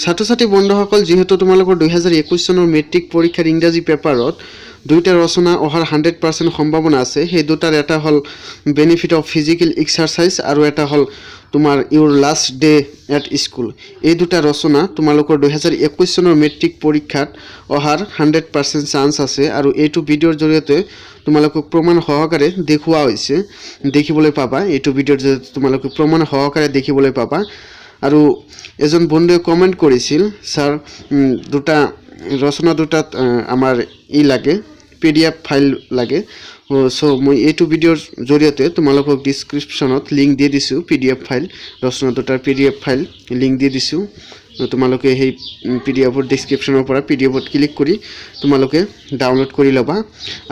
ছাত্ৰ ছাত্ৰী বন্ধুসকল, যেহেতু তোমালোকৰ 2021 চনৰ মেট্ৰিক পৰীক্ষাৰ ইংৰাজী পেপাৰত দুইটা ৰচনা অহাৰ 100% সম্ভাৱনা আছে। সেই দুটাৰ এটা হ'ল বেনিফিট অফ ফিজিকেল এক্সাৰচাইজ আৰু এটা হ'ল তোমাৰ ইউৰ লাষ্ট ডে এট স্কুল। এই দুটা ৰচনা তোমালোকৰ 2021 চনৰ মেট্ৰিক পৰীক্ষাত অহাৰ 100% চান্স আছে আৰু এইটো ভিডিঅ'ৰ জৰিয়তে তোমালোকক প্ৰমাণ সহকাৰে দেখুওৱা হৈছে, দেখিবলৈ পাবা। এইটো ভিডিঅ'ৰ জৰিয়তে তোমালোকে প্ৰমাণ সহকাৰে দেখিবলৈ পাবা। আৰু এজন বন্ধুৱে কমেণ্ট কৰিছিল, ছাৰ দুটা ৰচনা দুটাত আমাৰ লাগে PDF ফাইল লাগে। সো মই এইটো ভিডিঅ'ৰ জৰিয়তে তোমালোকক ডিছক্ৰিপশ্যনত লিংক দি দিছোঁ। PDF ফাইল ৰচনা দুটাৰ PDF ফাইল লিংক দি দিছোঁ। তোমালোকে সেই PDFৰ ডিছক্ৰিপশ্যনৰ পৰা PDFত ক্লিক কৰি তোমালোকে ডাউনলোড কৰি ল'বা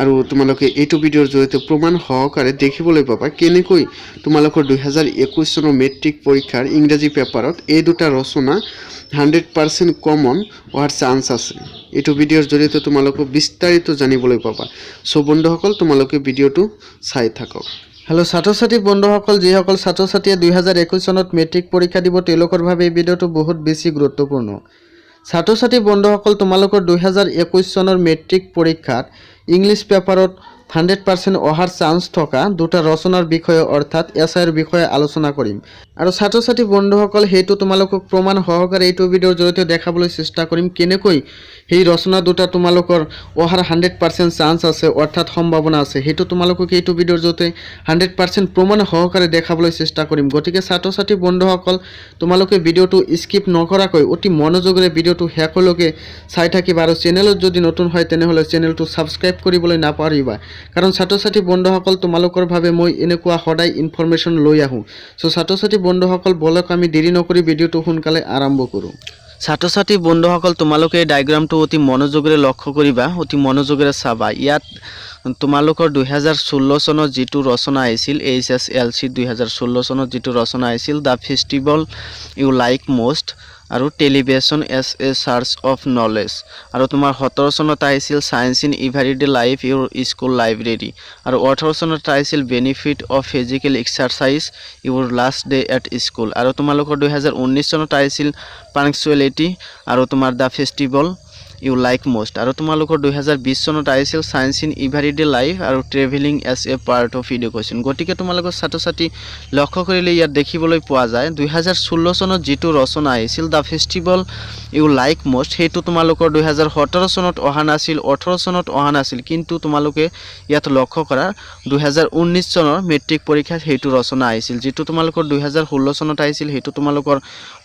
আৰু তোমালোকে এইটো ভিডিঅ'ৰ জৰিয়তে প্ৰমাণ সহকাৰে দেখিবলৈ পাবা কেনেকৈ তোমালোকৰ 2021 চনৰ মেট্ৰিক পৰীক্ষাৰ ইংৰাজী পেপাৰত এই দুটা ৰচনা 100% কমন হোৱাৰ চান্স আছে। এইটো ভিডিঅ'ৰ জৰিয়তে তোমালোকে বিস্তাৰিত জানিবলৈ পাবা। সো বন্ধুসকল, তোমালোকে ভিডিঅ'টো চাই থাকক। হেল্ল' ছাত্ৰ ছাত্ৰী বন্ধুসকল, যিসকল ছাত্ৰ ছাত্ৰীয়ে 2021 চনত মেট্ৰিক পৰীক্ষা দিব তেওঁলোকৰ বাবে এই ভিডিঅ'টো বহুত বেছি গুৰুত্বপূৰ্ণ। ছাত্ৰ ছাত্ৰী বন্ধুসকল, তোমালোকৰ 2021 চনৰ মেট্ৰিক পৰীক্ষাত ইংলিছ পেপাৰত 100% অহাৰ চান্স থকা দুটা ৰচনাৰ বিষয়ে অৰ্থাৎ এছআইৰ বিষয়ে আলোচনা কৰিম। আৰু ছাত্ৰ ছাত্ৰী বন্ধুসকল, সেইটো তোমালোকক প্ৰমাণ সহকাৰে এইটো ভিডিঅ'ৰ জৰিয়তে দেখাবলৈ চেষ্টা কৰিম কেনেকৈ সেই ৰচনা দুটা তোমালোকৰ অহাৰ 100% চান্স আছে অৰ্থাৎ সম্ভাৱনা আছে। সেইটো তোমালোকক এইটো ভিডিঅ'ৰ জৰিয়তে 100% প্ৰমাণ সহকাৰে দেখাবলৈ চেষ্টা কৰিম। গতিকে ছাত্ৰ ছাত্ৰী বন্ধুসকল, তোমালোকে ভিডিঅ'টো স্কিপ নকৰাকৈ অতি মনোযোগেৰে ভিডিঅ'টো শেষলৈকে চাই থাকিবা আৰু চেনেলত যদি নতুন হয় তেনেহ'লে চেনেলটো ছাবস্ক্ৰাইব কৰিবলৈ নাপাহৰিবা। কাৰণ ছাত্ৰ ছাত্ৰী বন্ধুসকল, তোমালোকৰ বাবে মই এনেকুৱা সদায় ইনফৰমেশ্যন লৈ আহোঁ। সো ছাত্ৰ ছাত্ৰী বন্ধুসকল, বলক আমি দেৰি নকৰি ভিডিঅ'টো সোনকালে আৰম্ভ কৰোঁ। ছাত্ৰ ছাত্ৰী বন্ধুসকল, তোমালোকে এই ডায়েগ্ৰামটো অতি মনোযোগেৰে লক্ষ্য কৰিবা, অতি মনোযোগেৰে চাবা। ইয়াত তোমালোকৰ 2016 চনত যিটো ৰচনা আহিছিল, HSLC 2016 চনত যিটো ৰচনা আহিছিল, the festival you like most আৰু television as a search of knowledge. আৰু তোমাৰ 17 চনত আহিছিল science in everyday life your school library. আৰু 18 চনত আহিছিল benefit of physical exercise your last day at school. আৰু তোমালোকৰ 2019 চনত আহিছিল পাংচুৱেলিটি আৰু তোমাৰ the festival you like most. আৰু তোমালোকৰ 2020 চনত আহিছিল চায়েন্স ইন এভৰিডে লাইফ আৰু travelling as a part of education. গতিকে তোমালোকৰ ছাত্ৰ ছাত্ৰী লক্ষ্য কৰিলে ইয়াত দেখিবলৈ পোৱা যায় 2016 চনত যিটো ৰচনা আহিছিল the festival you like most, সেইটো তোমালোকৰ 2017 চনত অহা নাছিল, 18 চনত অহা নাছিল। কিন্তু তোমালোকে ইয়াত লক্ষ্য কৰা 2019 চনৰ মেট্ৰিক পৰীক্ষাত সেইটো ৰচনা আহিছিল। যিটো তোমালোকৰ 2016 চনত আহিছিল সেইটো তোমালোকৰ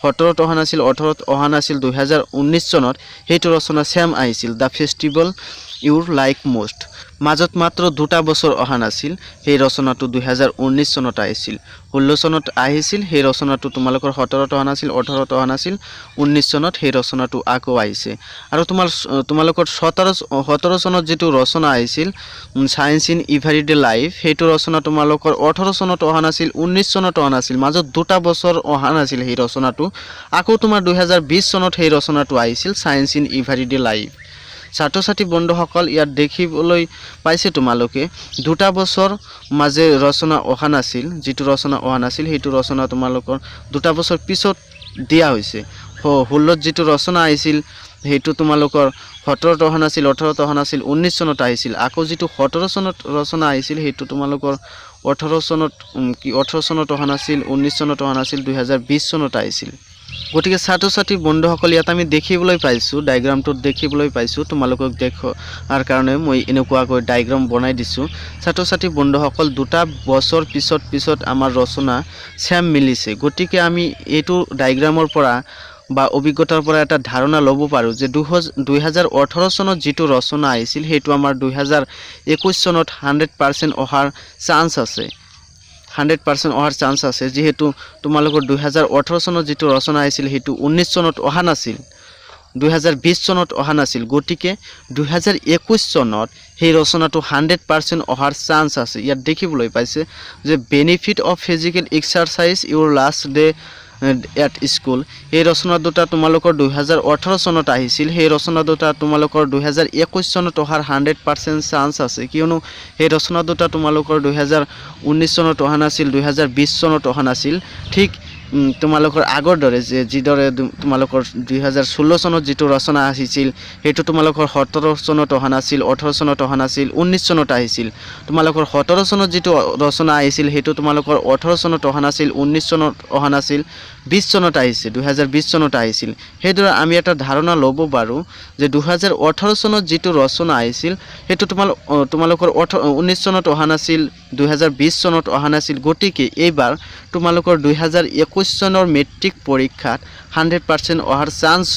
17ত অহা নাছিল, 18ত অহা নাছিল। 2019 চনত সেইটো ৰচনা সেম আহিছিল, the festival Euro like most. মাজত মাত্ৰ দুটা বছৰ অহা নাছিল, সেই ৰচনাটো 2019 চনত আহিছিল। 16 চনত আহিছিল সেই ৰচনাটো তোমালোকৰ 17ত অহা নাছিল, 18ত অহা নাছিল। 19 চনত সেই ৰচনাটো আকৌ আহিছে। আৰু তোমালোকৰ 17 চনত যিটো ৰচনা আহিছিল চায়েন্স ইন এভৰিডে লাইফ, সেইটো ৰচনা তোমালোকৰ 18 চনত অহা নাছিল, 19 চনত অহা নাছিল। মাজত দুটা বছৰ অহা নাছিল সেই ৰচনাটো। আকৌ তোমাৰ 2020 চনত সেই ৰচনাটো আহিছিল চায়েন্স ইন এভৰিডে লাইফ। ছাত্ৰ ছাত্ৰী বন্ধুসকল, ইয়াত দেখিবলৈ পাইছে তোমালোকে দুটা বছৰ মাজে ৰচনা অহা নাছিল। যিটো ৰচনা অহা নাছিল সেইটো ৰচনা তোমালোকৰ দুটা বছৰ পিছত দিয়া হৈছে। 16ত যিটো ৰচনা আহিছিল সেইটো তোমালোকৰ 17ত অহা নাছিল, 18ত অহা নাছিল, 19 চনত আহিছিল। আকৌ যিটো 17 চনত ৰচনা আহিছিল সেইটো তোমালোকৰ 18 চনত অহা নাছিল, 19 চনত অহা নাছিল, 2020 চনত আহিছিল। গতিকে ছাত্ৰ ছাত্ৰী বন্ধুসকল, ইয়াত আমি দেখিবলৈ পাইছোঁ, ডায়েগ্ৰামটোত দেখিবলৈ পাইছোঁ। তোমালোকক দেখুৱাৰ কাৰণে মই এনেকুৱাকৈ ডায়েগ্ৰাম বনাই দিছোঁ। ছাত্ৰ ছাত্ৰী বন্ধুসকল, দুটা বছৰ পিছত আমাৰ ৰচনা ছেম মিলিছে। গতিকে আমি এইটো ডায়েগ্ৰামৰ পৰা বা অভিজ্ঞতাৰ পৰা এটা ধাৰণা ল'ব পাৰোঁ যে 2018 চনত যিটো ৰচনা আহিছিল সেইটো আমাৰ 2021 চনত 100% অহাৰ চান্স আছে। 100% অহাৰ চান্স আছে, যিহেতু তোমালোকৰ 2018 চনত যিটো ৰচনা আহিছিল সেইটো 19 চনত অহা নাছিল, 2020 চনত অহা নাছিল। গতিকে 2021 চনত সেই ৰচনাটো 100% অহাৰ চান্স আছে। ইয়াত দেখিবলৈ পাইছে যে benefit of physical exercise your last day at school. এই ৰচনা দুটা তোমালোকৰ 2018 চনত আহিছিল, সেই ৰচনা দুটা তোমালোকৰ 2021 চনত অহাৰ 100% চান্স আছে। কিয়নো সেই ৰচনা দুটা তোমালোকৰ 2019 চনত অহা নাছিল, 2020 চনত অহা নাছিল। ঠিক তোমালোকৰ আগৰ দৰে যিদৰে তোমালোকৰ 2016 চনত যিটো ৰচনা আহিছিল সেইটো তোমালোকৰ 17 চনত অহা নাছিল, 18 চনত অহা নাছিল, 19 চনত আহিছিল। তোমালোকৰ 17 চনত যিটো ৰচনা আহিছিল সেইটো তোমালোকৰ 18 চনত অহা নাছিল, 19 চনত অহা নাছিল, 20 চনত আহিছে, 2020 চনত আহিছিল। সেইদৰে আমি এটা ধাৰণা ল'ব পাৰোঁ যে 2018 চনত যিটো ৰচনা আহিছিল সেইটো তোমালোকৰ 19 চনত অহা নাছিল, 2020 চনত অহা নাছিল। গতিকে এইবাৰ তোমালোকৰ 2021 চনৰ মেট্ৰিক পৰীক্ষাত 100% অহাৰ চান্স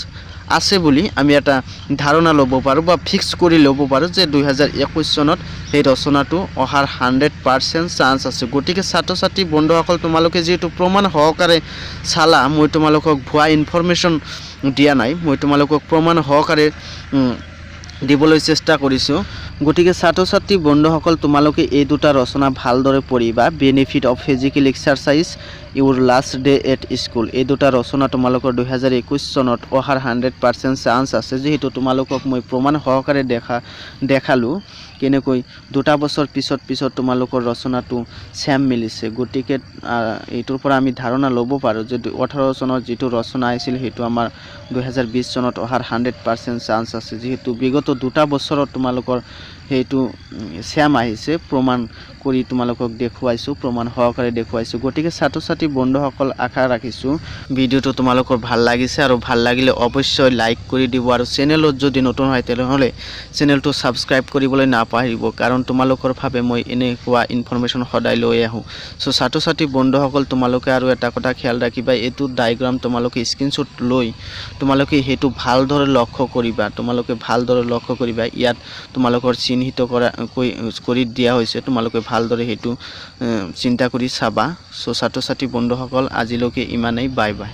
আছে বুলি আমি এটা ধাৰণা ল'ব পাৰোঁ বা ফিক্স কৰি ল'ব পাৰোঁ যে 2021 চনত সেই ৰচনাটো অহাৰ 100% চান্স আছে। গতিকে ছাত্ৰ ছাত্ৰী বন্ধুসকল তোমালোকে যিহেতু প্ৰমাণ সহকাৰে চালা, মই তোমালোকক ভুৱা ইনফৰমেশ্যন দিয়া নাই, মই তোমালোকক প্ৰমাণ সহকাৰে দিবলৈ চেষ্টা কৰিছোঁ। গতিকে ছাত্ৰ ছাত্ৰী বন্ধুসকল তোমালোকে এই দুটা ৰচনা ভালদৰে পঢ়িবা। Benefit of physical exercise your last day at school, এই দুটা ৰচনা তোমালোকৰ 2021 চনত অহাৰ 100% চান্স আছে। যিহেতু তোমালোকক মই প্ৰমাণ সহকাৰে দেখালোঁ কেনেকৈ 2টা বছৰ পিছত তোমালোকৰ ৰচনাটো ছেম মিলিছে। গতিকে এইটোৰ পৰা আমি ধাৰণা ল'ব পাৰোঁ যে 18 চনত যিটো ৰচনা আহিছিল সেইটো আমাৰ 2020 চনত অহাৰ 100% চান্স আছে। যিহেতু বিগত 2টা বছৰত তোমালোকৰ সেইটো ছেম আহিছে, প্ৰমাণ কৰি তোমালোকক দেখুৱাইছোঁ, প্ৰমাণ সহকাৰে দেখুৱাইছোঁ। গতিকে ছাত্ৰ ছাত্ৰী বন্ধুসকল আশা ৰাখিছোঁ ভিডিঅ'টো তোমালোকৰ ভাল লাগিছে, আৰু ভাল লাগিলে অৱশ্যই লাইক কৰি দিব, আৰু চেনেলত যদি নতুন হয় তেনেহ'লে চেনেলটো ছাবস্ক্ৰাইব কৰিবলৈ নাপাহৰিব, কাৰণ তোমালোকৰ বাবে মই এনেকুৱা ইনফৰমেশ্যন সদায় লৈ আহোঁ। চ' ছাত্ৰ ছাত্ৰী বন্ধুসকল তোমালোকে আৰু এটা কথা খেয়াল ৰাখিবা, এইটো ডায়েগ্ৰাম তোমালোকে স্ক্ৰীনশ্বট লৈ তোমালোকে সেইটো ভালদৰে লক্ষ্য কৰিবা, ইয়াত তোমালোকৰ চিহ্নিত কৰি দিয়া হৈছে, তোমালোকে ভালদৰে সেইটো চিন্তা কৰি চাবা। চ' ছাত্ৰ ছাত্ৰী বন্ধুসকল আজিলৈকে ইমানেই, বাই বাই।